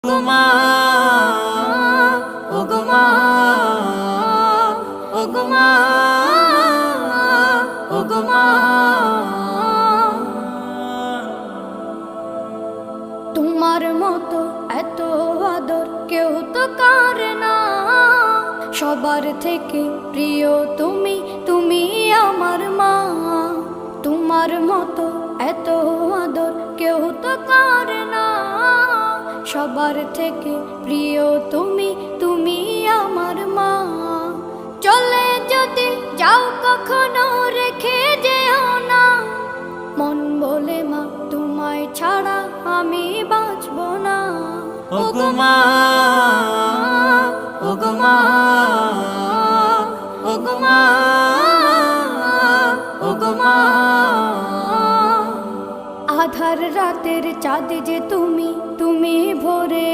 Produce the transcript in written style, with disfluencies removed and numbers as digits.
ওগো মা, ওগো মা, ওগো মা, ওগো মা। তোমার মতো এত আদর কেউ তো করে না, সবার থেকে প্রিয় তুমি, তুমি আমার মা। তোমার মতো এত আদর কেউ তো করে না, সবার থেকে প্রিয় তুমি, তুমি আমার মা। চলে যদি যাও কখনো রেখে যেও না, মন বলে মা তোমায় ছাড়া আমি বাঁচব না। ওগো মা, ওগো মা, ওগো মা, ওগো মা। আধার রাতের চাঁদ যে তুমি, তুমি ভোরে